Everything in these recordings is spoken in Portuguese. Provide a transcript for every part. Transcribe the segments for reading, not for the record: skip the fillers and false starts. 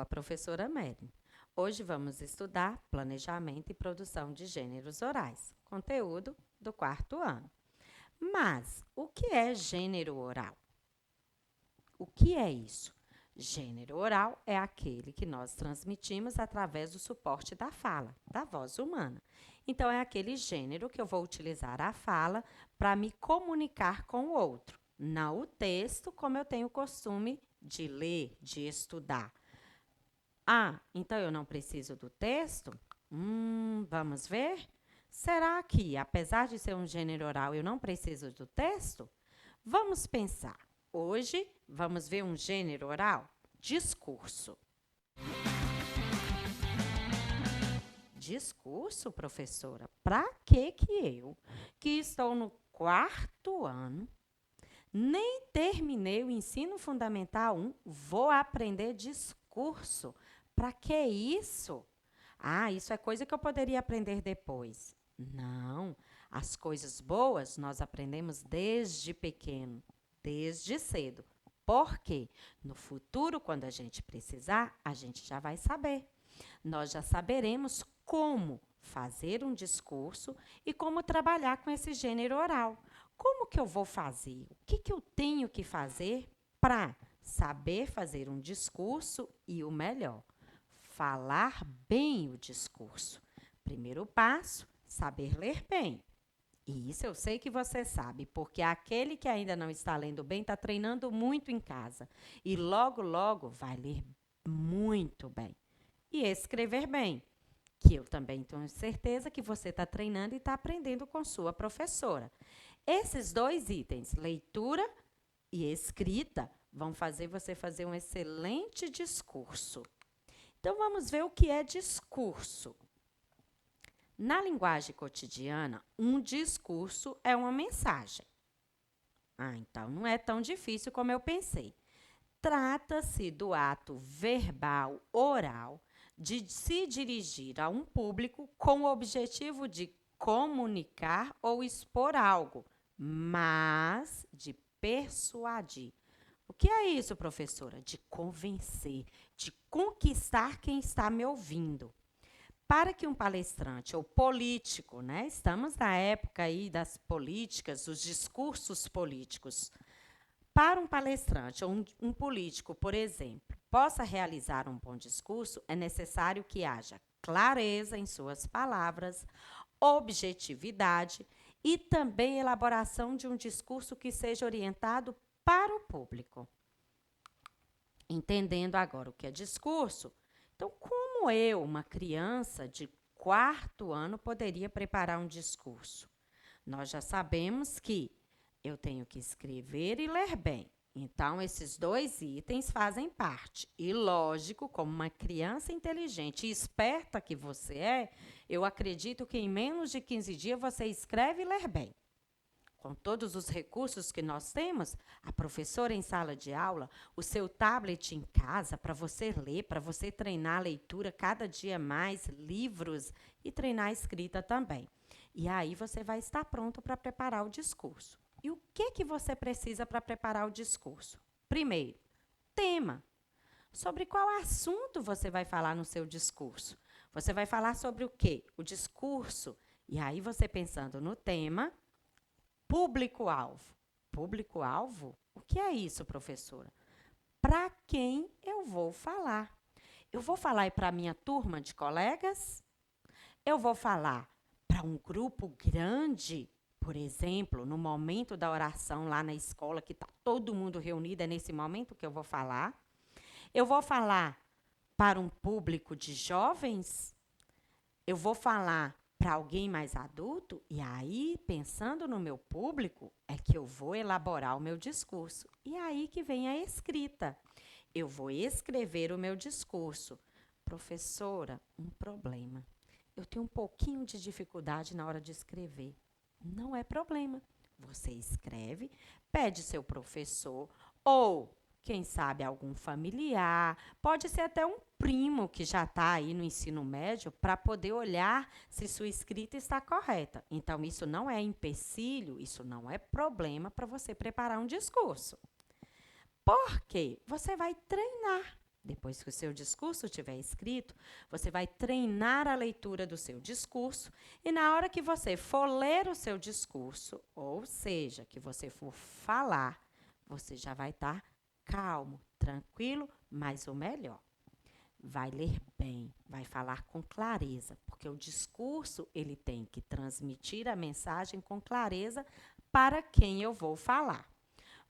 a professora Mary. Hoje vamos estudar planejamento e produção de gêneros orais, conteúdo do quarto ano. Mas o que é gênero oral? O que é isso? Gênero oral é aquele que nós transmitimos através do suporte da fala, da voz humana. Então, é aquele gênero que eu vou utilizar a fala para me comunicar com o outro, não o texto, como eu tenho o costume de ler, de estudar. Ah, então eu não preciso do texto? Vamos ver? Será que, apesar de ser um gênero oral, eu não preciso do texto? Vamos pensar. Hoje, vamos ver um gênero oral? Discurso. Discurso, professora? Para que eu, que estou no quarto ano, nem terminei o ensino fundamental 1, vou aprender discurso? Para que isso? Ah, isso é coisa que eu poderia aprender depois. Não, as coisas boas nós aprendemos desde pequeno, desde cedo. Por quê? No futuro, quando a gente precisar, a gente já vai saber. Nós já saberemos como fazer um discurso e como trabalhar com esse gênero oral. Como que eu vou fazer? O que eu tenho que fazer para saber fazer um discurso e o melhor, falar bem o discurso? Primeiro passo, saber ler bem. E isso eu sei que você sabe, porque aquele que ainda não está lendo bem está treinando muito em casa. E logo, logo vai ler muito bem. E escrever bem, que eu também tenho certeza que você está treinando e está aprendendo com sua professora. Esses dois itens, leitura e escrita, vão fazer você fazer um excelente discurso. Então, vamos ver o que é discurso. Na linguagem cotidiana, um discurso é uma mensagem. Então não é tão difícil como eu pensei. Trata-se do ato verbal, oral, de se dirigir a um público com o objetivo de comunicar ou expor algo, mas de persuadir. O que é isso, professora? De convencer, de conquistar quem está me ouvindo. Para que um palestrante ou político, né? Estamos na época aí das políticas, dos discursos políticos. Para um palestrante ou um político, por exemplo, possa realizar um bom discurso, é necessário que haja clareza em suas palavras, objetividade e também elaboração de um discurso que seja orientado para o público. Entendendo agora o que é discurso, então, como eu, uma criança de quarto ano, poderia preparar um discurso? Nós já sabemos que eu tenho que escrever e ler bem. Então, esses dois itens fazem parte. E, lógico, como uma criança inteligente e esperta que você é, eu acredito que em menos de 15 dias você escreve e lê bem. Com todos os recursos que nós temos, a professora em sala de aula, o seu tablet em casa para você ler, para você treinar a leitura cada dia mais, livros e treinar a escrita também. E aí você vai estar pronto para preparar o discurso. E o que você precisa para preparar o discurso? Primeiro, tema. Sobre qual assunto você vai falar no seu discurso? Você vai falar sobre o quê? O discurso. E aí você pensando no tema, público-alvo. Público-alvo? O que é isso, professora? Para quem eu vou falar? Eu vou falar para a minha turma de colegas? Eu vou falar para um grupo grande, por exemplo, no momento da oração lá na escola, que está todo mundo reunido, é nesse momento que eu vou falar? Eu vou falar para um público de jovens? Eu vou falar para alguém mais adulto? E aí, pensando no meu público, é que eu vou elaborar o meu discurso. E aí que vem a escrita. Eu vou escrever o meu discurso. Professora, um problema. Eu tenho um pouquinho de dificuldade na hora de escrever. Não é problema. Você escreve, pede seu professor ou, quem sabe, algum familiar, pode ser até um primo que já está aí no ensino médio para poder olhar se sua escrita está correta. Então, isso não é empecilho, isso não é problema para você preparar um discurso. Por quê? Você vai treinar. Depois que o seu discurso estiver escrito, você vai treinar a leitura do seu discurso e na hora que você for ler o seu discurso, ou seja, que você for falar, você já vai estar calmo, tranquilo, mas o melhor, vai ler bem, vai falar com clareza, porque o discurso ele tem que transmitir a mensagem com clareza para quem eu vou falar.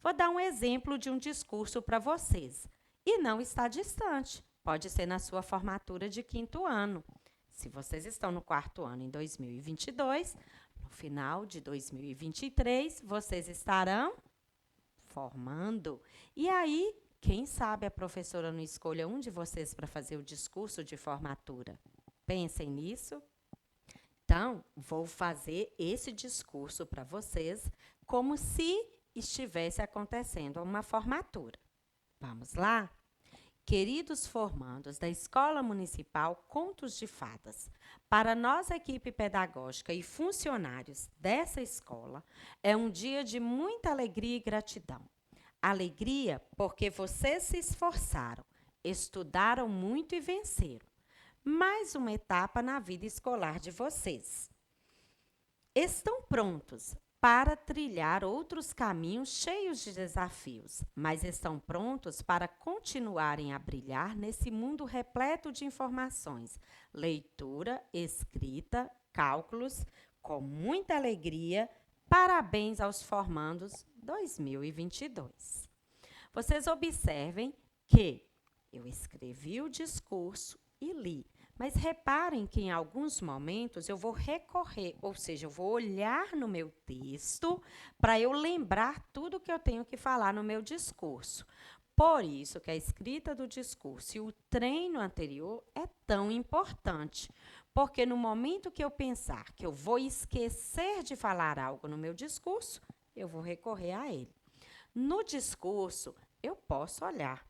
Vou dar um exemplo de um discurso para vocês. E não está distante. Pode ser na sua formatura de 5º ano. Se vocês estão no 4º ano em 2022, no final de 2023, vocês estarão formando. E aí, quem sabe a professora não escolha um de vocês para fazer o discurso de formatura? Pensem nisso. Então, vou fazer esse discurso para vocês como se estivesse acontecendo uma formatura. Vamos lá? Queridos formandos da Escola Municipal Contos de Fadas, para nós, equipe pedagógica e funcionários dessa escola, é um dia de muita alegria e gratidão. Alegria porque vocês se esforçaram, estudaram muito e venceram. Mais uma etapa na vida escolar de vocês. Estão prontos para trilhar outros caminhos cheios de desafios, mas estão prontos para continuarem a brilhar nesse mundo repleto de informações, leitura, escrita, cálculos, com muita alegria. Parabéns aos formandos 2022. Vocês observem que eu escrevi o discurso e li. Mas reparem que em alguns momentos eu vou recorrer, ou seja, eu vou olhar no meu texto para eu lembrar tudo que eu tenho que falar no meu discurso. Por isso que a escrita do discurso e o treino anterior é tão importante, porque no momento que eu pensar que eu vou esquecer de falar algo no meu discurso, eu vou recorrer a ele. No discurso, eu posso olhar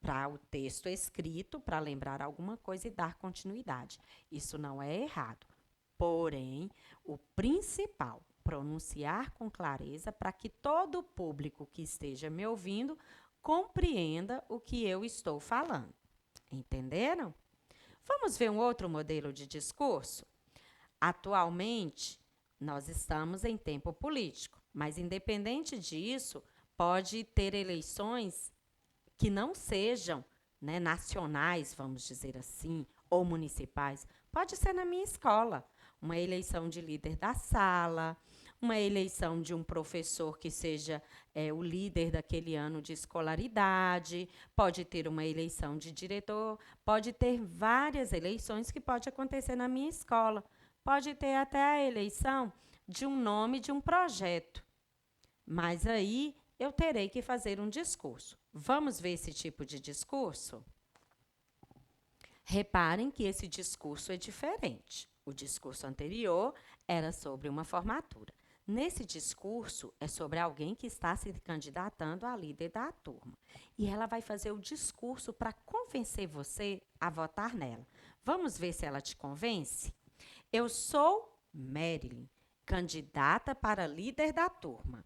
para o texto escrito, para lembrar alguma coisa e dar continuidade. Isso não é errado. Porém, o principal, pronunciar com clareza para que todo o público que esteja me ouvindo compreenda o que eu estou falando. Entenderam? Vamos ver um outro modelo de discurso? Atualmente, nós estamos em tempo político, mas independente disso, pode ter eleições que não sejam, né, nacionais, vamos dizer assim, ou municipais. Pode ser na minha escola, uma eleição de líder da sala, uma eleição de um professor que seja o líder daquele ano de escolaridade, pode ter uma eleição de diretor, pode ter várias eleições que pode acontecer na minha escola. Pode ter até a eleição de um nome de um projeto. Mas aí eu terei que fazer um discurso. Vamos ver esse tipo de discurso? Reparem que esse discurso é diferente. O discurso anterior era sobre uma formatura. Nesse discurso, é sobre alguém que está se candidatando a líder da turma. E ela vai fazer o discurso para convencer você a votar nela. Vamos ver se ela te convence? Eu sou Marilyn, candidata para líder da turma.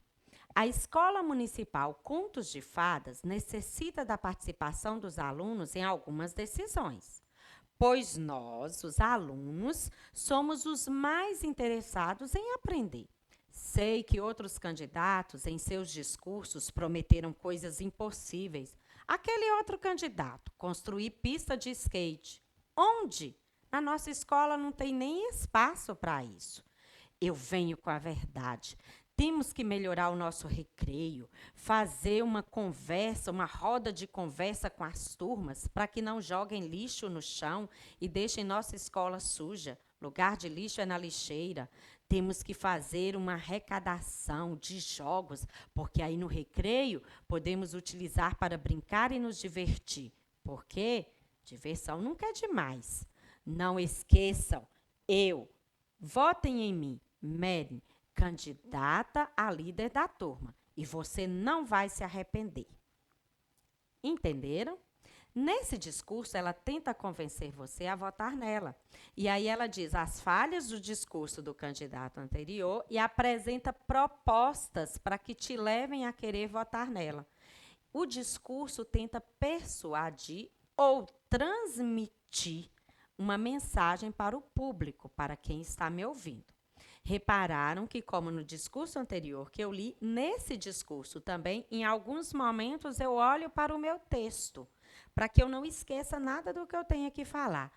A Escola Municipal Contos de Fadas necessita da participação dos alunos em algumas decisões, pois nós, os alunos, somos os mais interessados em aprender. Sei que outros candidatos, em seus discursos, prometeram coisas impossíveis. Aquele outro candidato, construir pista de skate. Onde? Na nossa escola não tem nem espaço para isso. Eu venho com a verdade. Temos que melhorar o nosso recreio, fazer uma conversa, uma roda de conversa com as turmas, para que não joguem lixo no chão e deixem nossa escola suja. Lugar de lixo é na lixeira. Temos que fazer uma arrecadação de jogos, porque aí no recreio podemos utilizar para brincar e nos divertir. Porque diversão nunca é demais. Não esqueçam, votem em mim, Mary, candidata a líder da turma. E você não vai se arrepender. Entenderam? Nesse discurso, ela tenta convencer você a votar nela. E aí ela diz as falhas do discurso do candidato anterior e apresenta propostas para que te levem a querer votar nela. O discurso tenta persuadir ou transmitir uma mensagem para o público, para quem está me ouvindo. Repararam que, como no discurso anterior que eu li, nesse discurso também, em alguns momentos, eu olho para o meu texto, para que eu não esqueça nada do que eu tenho que falar.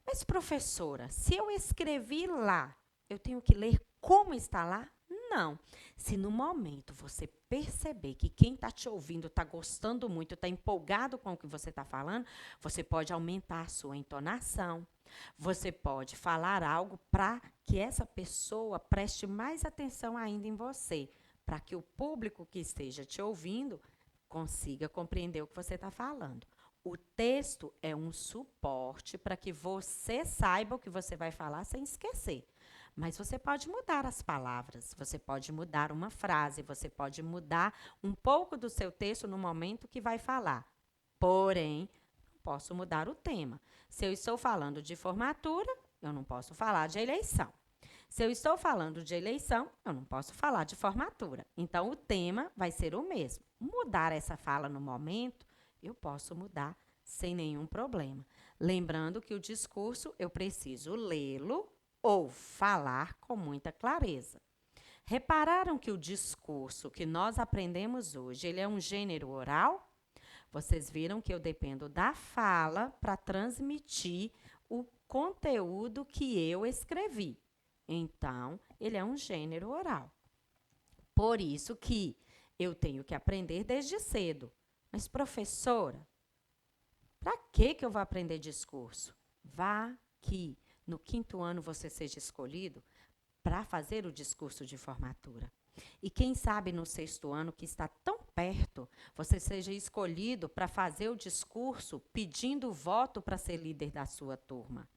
Mas, professora, se eu escrevi lá, eu tenho que ler como está lá? Não. Se no momento você perceber que quem está te ouvindo está gostando muito, está empolgado com o que você está falando, você pode aumentar a sua entonação. Você pode falar algo para que essa pessoa preste mais atenção ainda em você, para que o público que esteja te ouvindo consiga compreender o que você está falando. O texto é um suporte para que você saiba o que você vai falar sem esquecer. Mas você pode mudar as palavras, você pode mudar uma frase, você pode mudar um pouco do seu texto no momento que vai falar. Porém, não posso mudar o tema. Se eu estou falando de formatura, eu não posso falar de eleição. Se eu estou falando de eleição, eu não posso falar de formatura. Então, o tema vai ser o mesmo. Mudar essa fala no momento, eu posso mudar sem nenhum problema. Lembrando que o discurso eu preciso lê-lo ou falar com muita clareza. Repararam que o discurso que nós aprendemos hoje, ele é um gênero oral? Vocês viram que eu dependo da fala para transmitir o conteúdo que eu escrevi. Então, ele é um gênero oral. Por isso que eu tenho que aprender desde cedo. Mas, professora, para que eu vou aprender discurso? Vá que no 5º ano você seja escolhido para fazer o discurso de formatura. E quem sabe no 6º ano, que está tão perto, você seja escolhido para fazer o discurso pedindo voto para ser líder da sua turma.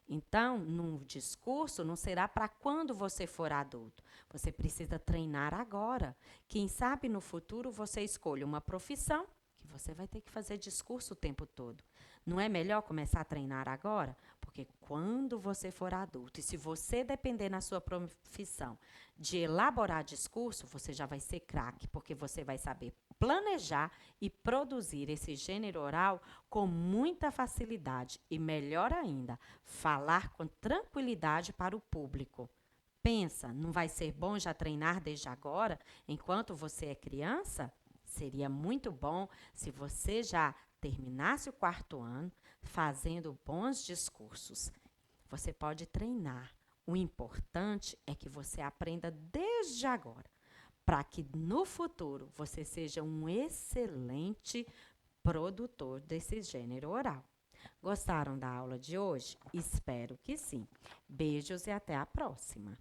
Então, no discurso, não será para quando você for adulto. Você precisa treinar agora. Quem sabe no futuro você escolha uma profissão que você vai ter que fazer discurso o tempo todo. Não é melhor começar a treinar agora? Porque quando você for adulto, e se você depender na sua profissão de elaborar discurso, você já vai ser craque, porque você vai saber planejar e produzir esse gênero oral com muita facilidade e, melhor ainda, falar com tranquilidade para o público. Pensa, não vai ser bom já treinar desde agora, enquanto você é criança? Seria muito bom se você já terminasse o 4º ano fazendo bons discursos. Você pode treinar. O importante é que você aprenda desde agora, para que no futuro você seja um excelente produtor desse gênero oral. Gostaram da aula de hoje? Espero que sim. Beijos e até a próxima.